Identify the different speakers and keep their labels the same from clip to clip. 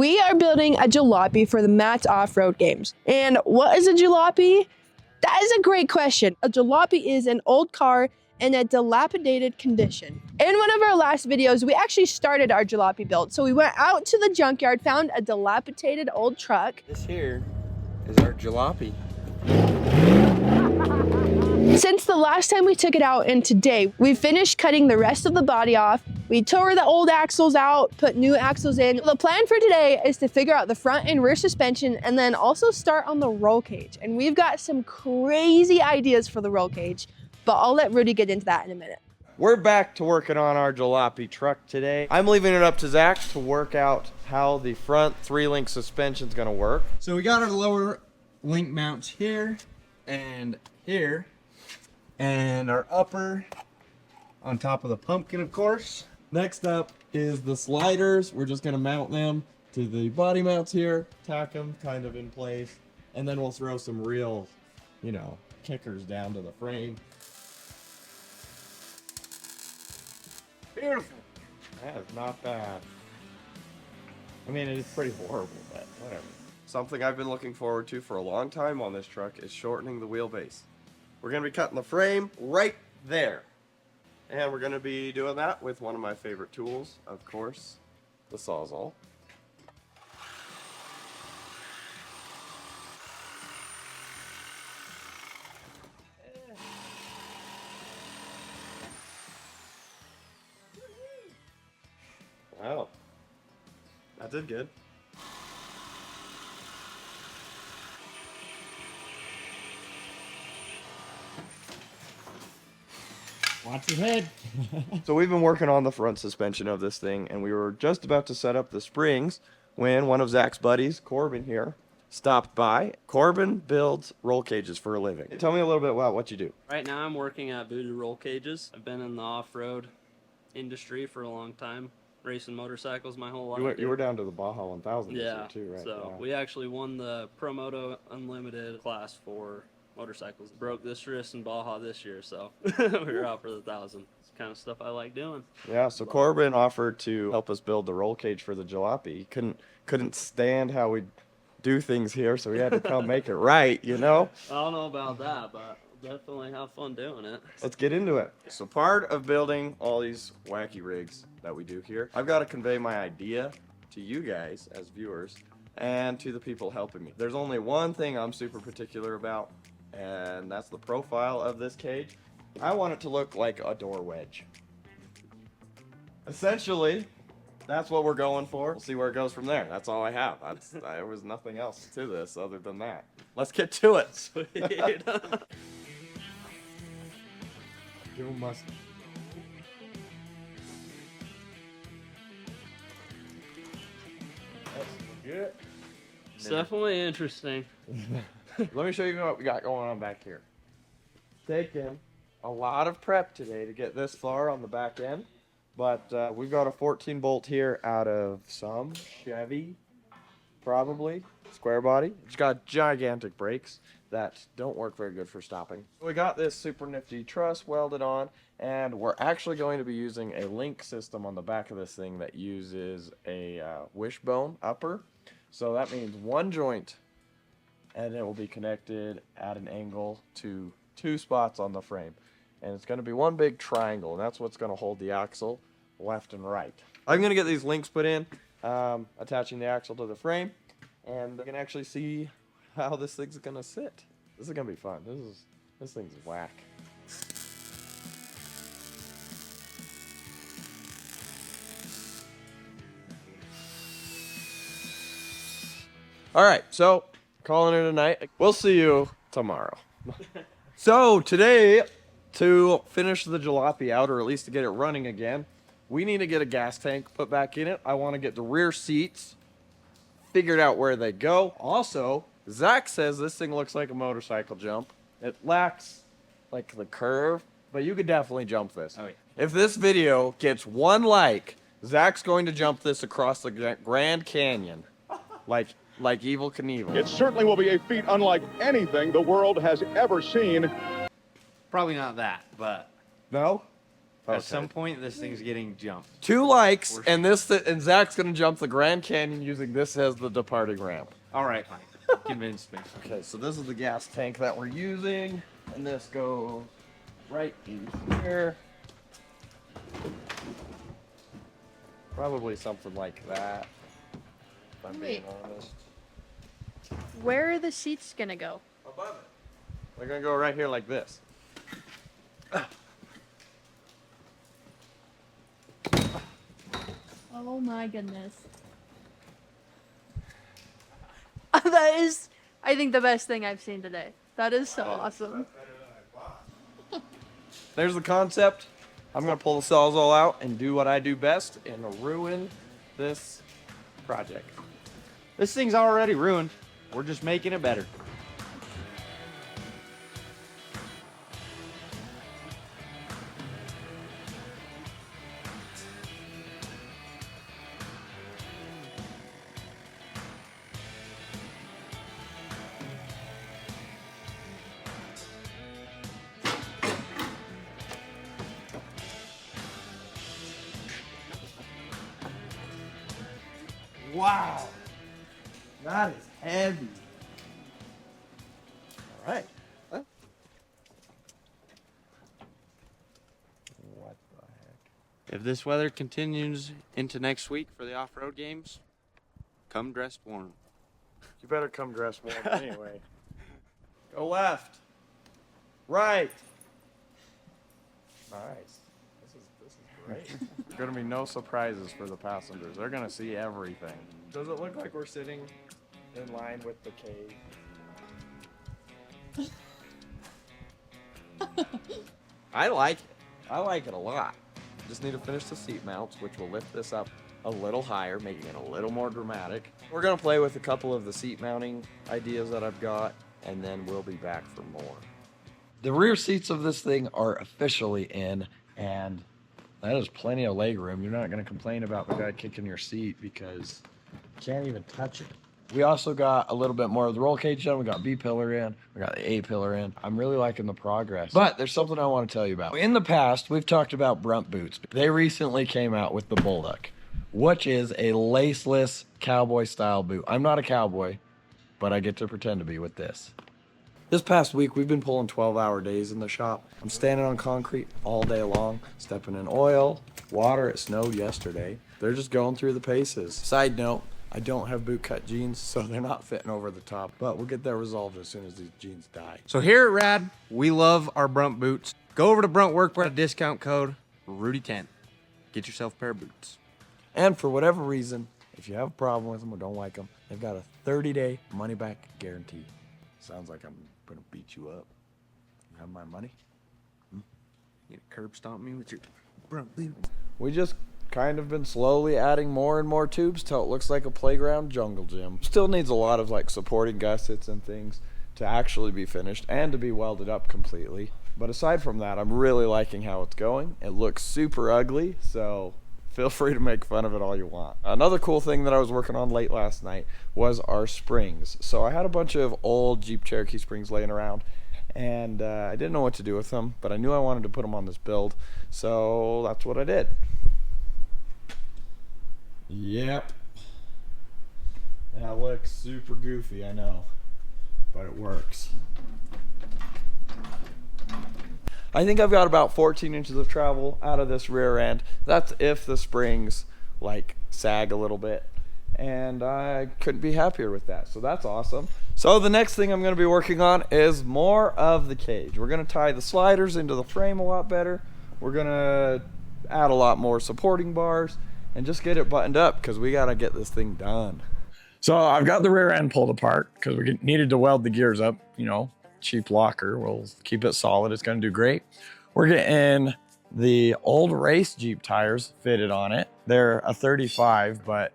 Speaker 1: We are building a jalopy for the Matt's off-road games. And what is a jalopy? That is a great question. A jalopy is an old car in a dilapidated condition. In one of our last videos, we actually started our jalopy build. So we went out to the junkyard, found a dilapidated old truck.
Speaker 2: This here is our jalopy.
Speaker 1: Since the last time we took it out and today, we finished cutting the rest of the body off. We tore the old axles out, put new axles in. The plan for today is to figure out the front and rear suspension and then also start on the roll cage. And we've got some crazy ideas for the roll cage, but I'll let Rudy get into that in a minute.
Speaker 2: We're back to working on our jalopy truck today. I'm leaving it up to Zach to work out how the front 3-link suspension is going to work. So we got our lower link mounts here and here, and our upper on top of the pumpkin, of course. Next up is the sliders. We're just going to mount them to the body mounts here, tack them kind of in place, and then we'll throw some real, kickers down to the frame. Beautiful. That is not bad. I mean, it is pretty horrible, but whatever. Something I've been looking forward to for a long time on this truck is shortening the wheelbase. We're going to be cutting the frame right there. And we're going to be doing that with one of my favorite tools, of course, the Sawzall. Wow, that did good.
Speaker 3: Watch your head.
Speaker 2: So we've been working on the front suspension of this thing, and we were just about to set up the springs when one of Zach's buddies, Corbin here, stopped by. Corbin builds roll cages for a living. Tell me a little bit about what you do.
Speaker 4: Right now I'm working at Voodoo Roll Cages. I've been in the off-road industry for a long time, racing motorcycles my whole life.
Speaker 2: You were down to the Baja 1000 this
Speaker 4: yeah,
Speaker 2: year too, right?
Speaker 4: So
Speaker 2: yeah.
Speaker 4: we actually won the Promoto Unlimited class for motorcycles. Broke this wrist in Baja this year, so we were out for the 1,000. It's the kind of stuff I like doing.
Speaker 2: Yeah, so Corbin offered to help us build the roll cage for the jalopy. He couldn't stand how we do things here, so he had to come make it right,
Speaker 4: I don't know about that, but definitely have fun doing it.
Speaker 2: Let's get into it. So part of building all these wacky rigs that we do here, I've got to convey my idea to you guys as viewers and to the people helping me. There's only one thing I'm super particular about, and that's the profile of this cage. I want it to look like a door wedge. Essentially, that's what we're going for. We'll see where it goes from there. That's all I have. There was nothing else to this other than that. Let's get to it.
Speaker 4: Sweet.
Speaker 2: Give him must. That's good.
Speaker 4: It's definitely interesting.
Speaker 2: Let me show you what we got going on back here. Taken a lot of prep today to get this far on the back end, but we've got a 14 bolt here out of some Chevy, probably square body. It's got gigantic brakes that don't work very good for stopping. We got this super nifty truss welded on, and we're actually going to be using a link system on the back of this thing that uses a wishbone upper. So that means one joint, and it will be connected at an angle to 2 spots on the frame. And it's going to be one big triangle, and that's what's going to hold the axle left and right. I'm going to get these links put in, attaching the axle to the frame, and you can actually see how this thing's going to sit. This is going to be fun. This thing's whack. All right, so calling it a night. We'll see you tomorrow. So today, to finish the jalopy out, or at least to get it running again, we need to get a gas tank put back in it. I want to get the rear seats figured out where they go. Also, Zach says this thing looks like a motorcycle jump. It lacks like the curve, but you could definitely jump this.
Speaker 3: Oh, yeah.
Speaker 2: If this video gets 1 like, Zach's going to jump this across the Grand Canyon, like Evel Knievel.
Speaker 5: It certainly will be a feat unlike anything the world has ever seen.
Speaker 3: Probably not that, but
Speaker 2: No?
Speaker 6: At some point, this thing's getting jumped.
Speaker 2: 2 likes, and Zach's gonna jump the Grand Canyon using this as the departing ramp.
Speaker 6: All right, fine. Convinced me.
Speaker 2: Okay, so this is the gas tank that we're using, and this goes right in here. Probably something like that, if I'm being honest.
Speaker 1: Where are the seats gonna go?
Speaker 2: Above it. They're gonna go right here like this.
Speaker 1: Oh my goodness. That is, I think, the best thing I've seen today. That is so awesome.
Speaker 2: There's the concept. I'm gonna pull the sawzall out and do what I do best and ruin this project.
Speaker 6: This thing's already ruined. We're just making it better.
Speaker 2: Wow, that is heavy. All right. Huh? What the heck?
Speaker 6: If this weather continues into next week for the off-road games, come dressed warm.
Speaker 2: You better come dressed warm anyway. Go left. Right. Nice. This is great. There's gonna be no surprises for the passengers. They're gonna see everything. Does it look like we're sitting in line with the cave? I like it. I like it a lot. Just need to finish the seat mounts, which will lift this up a little higher, making it a little more dramatic. We're gonna play with a couple of the seat mounting ideas that I've got, and then we'll be back for more. The rear seats of this thing are officially in, and that is plenty of leg room. You're not gonna complain about the guy kicking your seat because you can't even touch it. We also got a little bit more of the roll cage done. We got B pillar in, we got the A pillar in. I'm really liking the progress. But there's something I want to tell you about. In the past, we've talked about brunt boots. They recently came out with the Bulldog, which is a laceless cowboy style boot. I'm not a cowboy, but I get to pretend to be with this. This past week, we've been pulling 12-hour days in the shop. I'm standing on concrete all day long, stepping in oil, water. It snowed yesterday. They're just going through the paces. Side note, I don't have boot cut jeans, so they're not fitting over the top, but we'll get that resolved as soon as these jeans die.
Speaker 6: So here at Rad, we love our Brunt boots. Go over to Brunt Workwear, discount code Rudy10. Get yourself a pair of boots.
Speaker 2: And for whatever reason, if you have a problem with them or don't like them, they've got a 30-day money-back guarantee. Sounds like I'm gonna beat you up. You have my money?
Speaker 6: You curb stomp me with your Brunt boots.
Speaker 2: We just kind of been slowly adding more and more tubes till it looks like a playground jungle gym. Still needs a lot of like supporting gussets and things to actually be finished and to be welded up completely. But aside from that, I'm really liking how it's going. It looks super ugly, so feel free to make fun of it all you want. Another cool thing that I was working on late last night was our springs. So I had a bunch of old Jeep Cherokee springs laying around, and I didn't know what to do with them, but I knew I wanted to put them on this build, so that's what I did. Yep. That looks super goofy, I know, but it works. I think I've got about 14 inches of travel out of this rear end. That's if the springs like sag a little bit, and I couldn't be happier with that, so that's awesome. So the next thing I'm going to be working on is more of the cage. We're going to tie the sliders into the frame a lot better. We're going to add a lot more supporting bars and just get it buttoned up because we got to get this thing done. So I've got the rear end pulled apart because we needed to weld the gears up. You know, cheap locker will keep it solid. It's going to do great. We're getting the old race Jeep tires fitted on it. They're a 35, but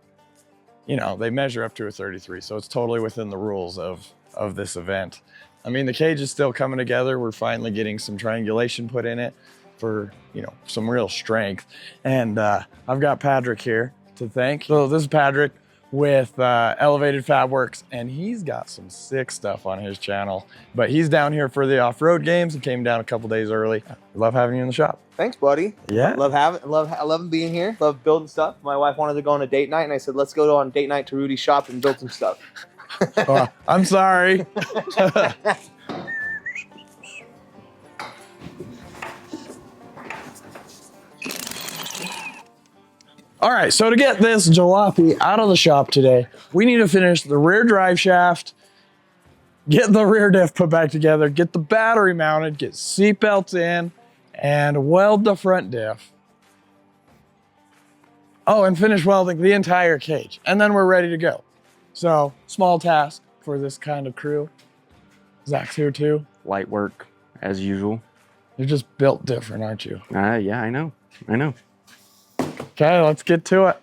Speaker 2: you know, they measure up to a 33. So it's totally within the rules of this event. I mean, the cage is still coming together. We're finally getting some triangulation put in it for, you know, some real strength. And I've got Patrick here to thank. So this is Patrick
Speaker 7: with Elevated Fab Works, and he's got some sick stuff on his channel. But he's down here for the off-road games and came down a couple days early. Love having you in the shop.
Speaker 2: Thanks, buddy.
Speaker 7: Yeah.
Speaker 2: I love being here. Love building stuff. My wife wanted to go on a date night, and I said, let's go on date night to Rudy's shop and build some stuff.
Speaker 7: Oh, I'm sorry. All right, so to get this jalopy out of the shop today, we need to finish the rear drive shaft, get the rear diff put back together, get the battery mounted, get seat belts in, and weld the front diff. Oh, and finish welding the entire cage, and then we're ready to go. So, small task for this kind of crew. Zach's here too.
Speaker 6: Light work, as usual.
Speaker 7: You're just built different, aren't you?
Speaker 6: Yeah, I know.
Speaker 7: Okay, let's get to it.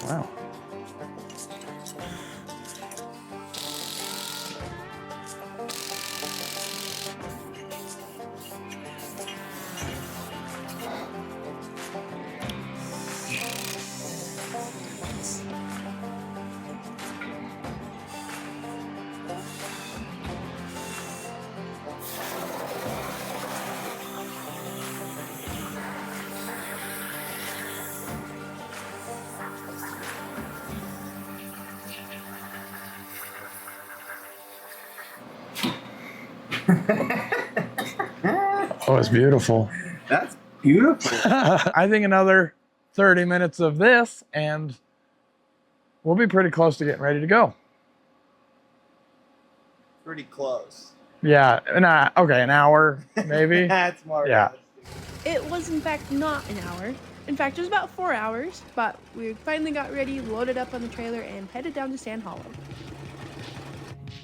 Speaker 7: Wow. Oh, it's beautiful.
Speaker 2: That's beautiful.
Speaker 7: I think another 30 minutes of this and we'll be pretty close to getting ready to go.
Speaker 2: Pretty close.
Speaker 7: Yeah, okay, an hour maybe.
Speaker 2: That's more.
Speaker 7: Yeah.
Speaker 1: It was in fact not an hour. In fact, it was about 4 hours, but we finally got ready, loaded up on the trailer, and headed down to Sand Hollow.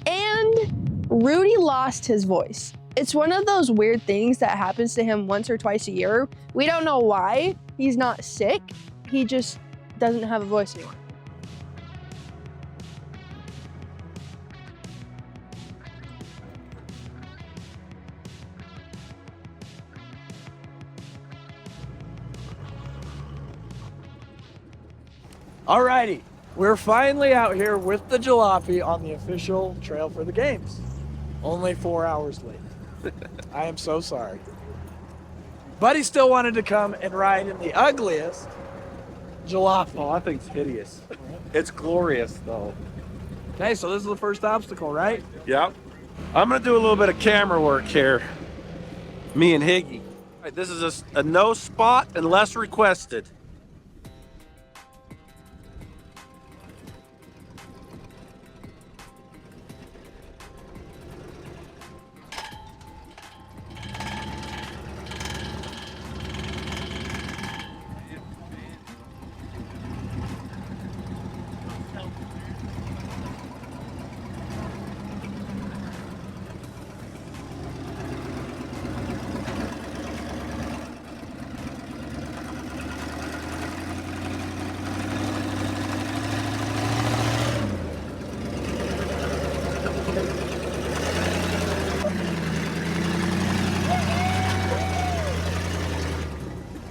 Speaker 1: And Rudy lost his voice. It's one of those weird things that happens to him once or twice a year. We don't know why. He's not sick. He just doesn't have a voice anymore.
Speaker 7: Alrighty, we're finally out here with the jalopy on the official trail for the games. Only 4 hours late. I am so sorry. But he still wanted to come and ride in the ugliest jalopy.
Speaker 2: Oh, I think it's hideous. It's glorious, though.
Speaker 7: Okay, so this is the first obstacle, right?
Speaker 5: Yep. I'm gonna do a little bit of camera work here. Me and Higgy. All right, this is a no spot unless requested.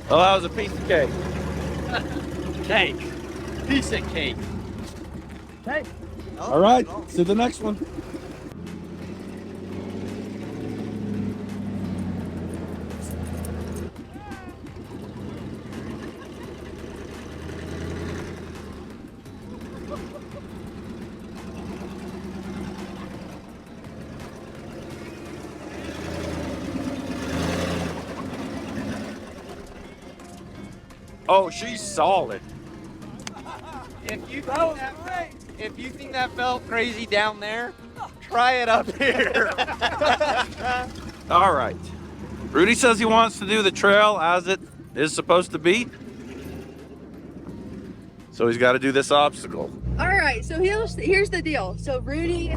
Speaker 5: Well, that was a piece of cake.
Speaker 4: Cake. Piece of cake.
Speaker 7: Okay.
Speaker 5: All right, to the next one. Oh, she's solid.
Speaker 6: If you think that felt crazy down there, try it up here.
Speaker 5: All right. Rudy says he wants to do the trail as it is supposed to be. So he's got to do this obstacle.
Speaker 1: All right, so here's the deal. So Rudy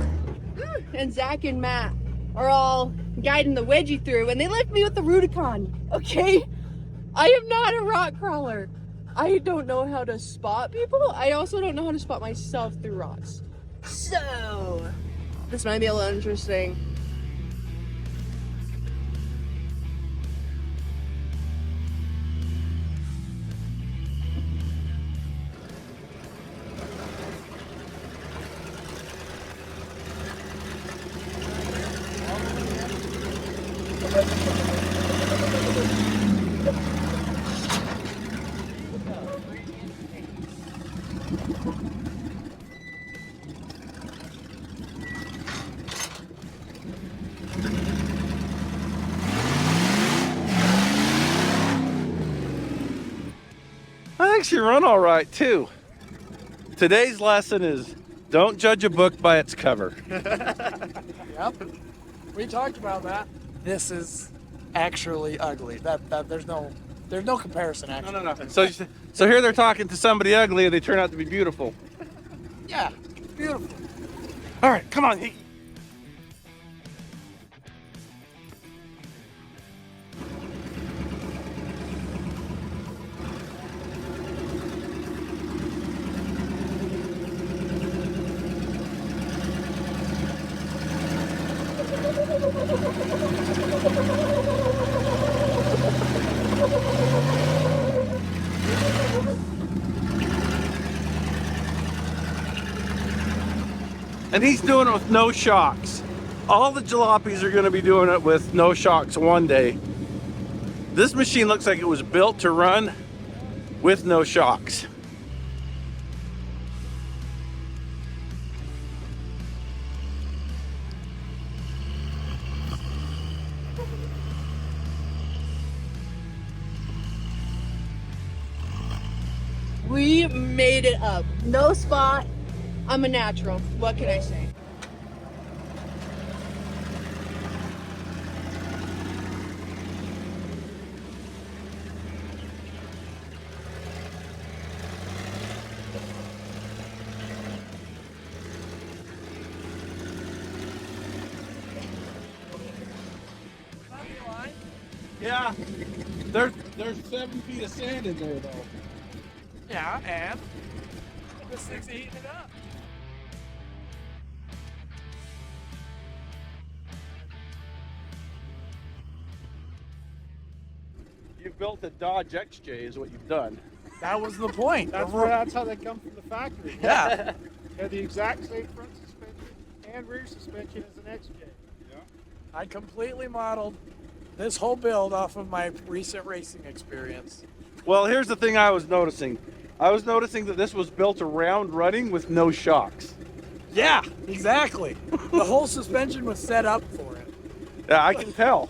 Speaker 1: and Zach and Matt are all guiding the wedgie through, and they left me with the Rudicon, okay? I am not a rock crawler. I don't know how to spot people. I also don't know how to spot myself through rocks. So, this might be a little interesting.
Speaker 5: I think she run all right too. Today's lesson is don't judge a book by its cover.
Speaker 7: Yep. We talked about that. This is actually ugly. That there's no comparison actually.
Speaker 5: No. So here they're talking to somebody ugly and they turn out to be beautiful.
Speaker 7: Yeah, beautiful.
Speaker 5: All right, come on. And he's doing it with no shocks. All the jalopies are going to be doing it with no shocks one day. This machine looks like it was built to run with no shocks.
Speaker 1: We made it up. No spot. I'm a natural. What can I say?
Speaker 5: Yeah, there's 7 feet of sand in there though.
Speaker 7: Yeah, and this thing's eating it up.
Speaker 5: You've built a Dodge XJ is what you've done.
Speaker 7: That was the point.
Speaker 3: That's how they come from the factory.
Speaker 7: Yeah.
Speaker 3: They're the exact same front suspension and rear suspension as an XJ.
Speaker 7: I completely modeled this whole build off of my recent racing experience.
Speaker 5: Well, here's the thing I was noticing. I was noticing that this was built around running with no shocks.
Speaker 7: Yeah, exactly. The whole suspension was set up for it.
Speaker 5: Yeah, I can tell.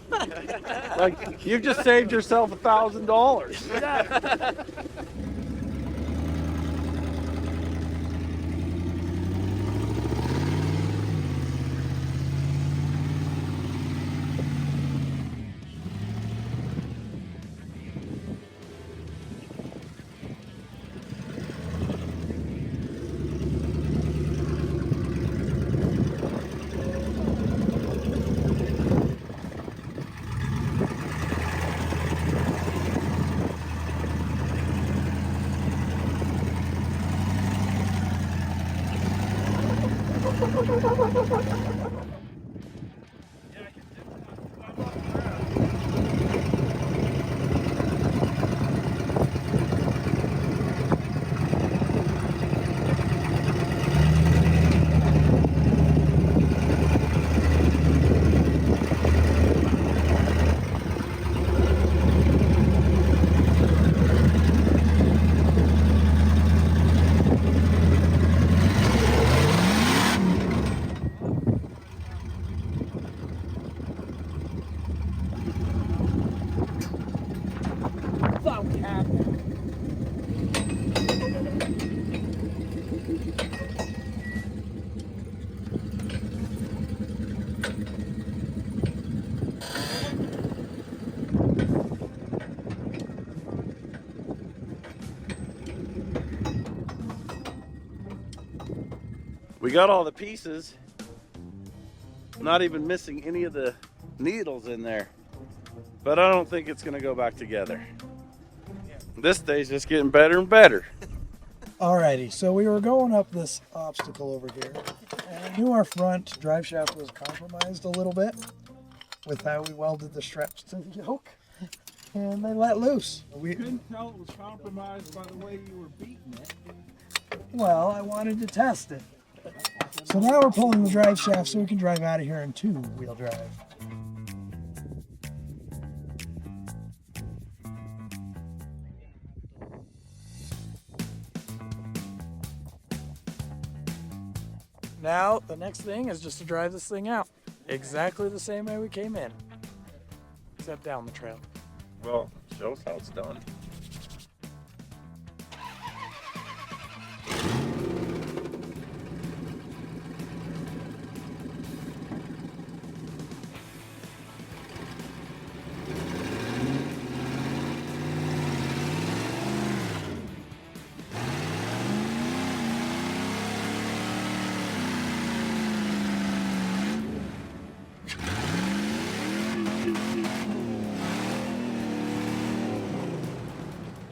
Speaker 5: Like, you've just saved yourself $1,000. We got all the pieces, not even missing any of the needles in there. But I don't think it's gonna go back together. This day's just getting better and better.
Speaker 7: Alrighty, so we were going up this obstacle over here, and I knew our front drive shaft was compromised a little bit with how we welded the straps to the yoke, and they let loose.
Speaker 5: We couldn't tell it was compromised by the way you were beating it.
Speaker 7: Well, I wanted to test it. So now we're pulling the drive shaft so we can drive out of here in two-wheel drive. Now, the next thing is just to drive this thing out. Exactly the same way we came in. Except down the trail.
Speaker 5: Well, show us how it's done.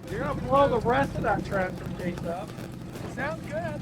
Speaker 3: You're gonna blow the rest of that transfer case up.
Speaker 7: Sounds good.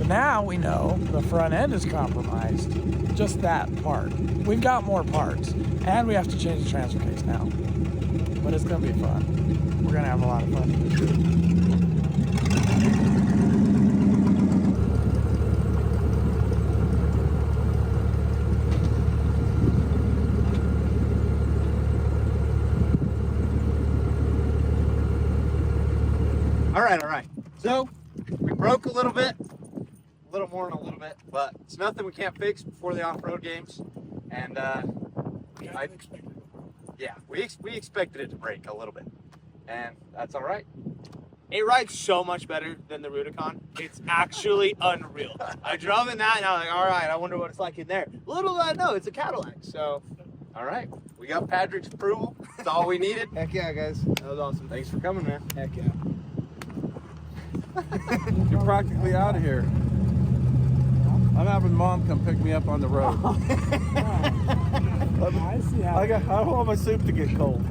Speaker 7: Now we know the front end is compromised. Just that part. We've got more parts. And we have to change the transfer case now. But it's going to be fun. We're going to have a lot of fun.
Speaker 6: All right. So, we broke a little bit. A little more than a little bit, but it's nothing we can't fix before the off-road games. And we expected it to break a little bit, and that's all right.
Speaker 8: It rides so much better than the Rubicon. It's actually unreal. I drove in that and I was like, all right, I wonder what it's like in there. Little did I know, it's a Cadillac. So,
Speaker 6: All right, we got Patrick's approval. That's all we needed.
Speaker 2: Heck yeah, guys.
Speaker 8: that was awesome.
Speaker 6: Thanks for coming, man.
Speaker 2: Heck yeah.
Speaker 5: You're practically out of here. I'm having Mom come pick me up on the road.
Speaker 7: I see how
Speaker 5: I don't want my soup to get cold.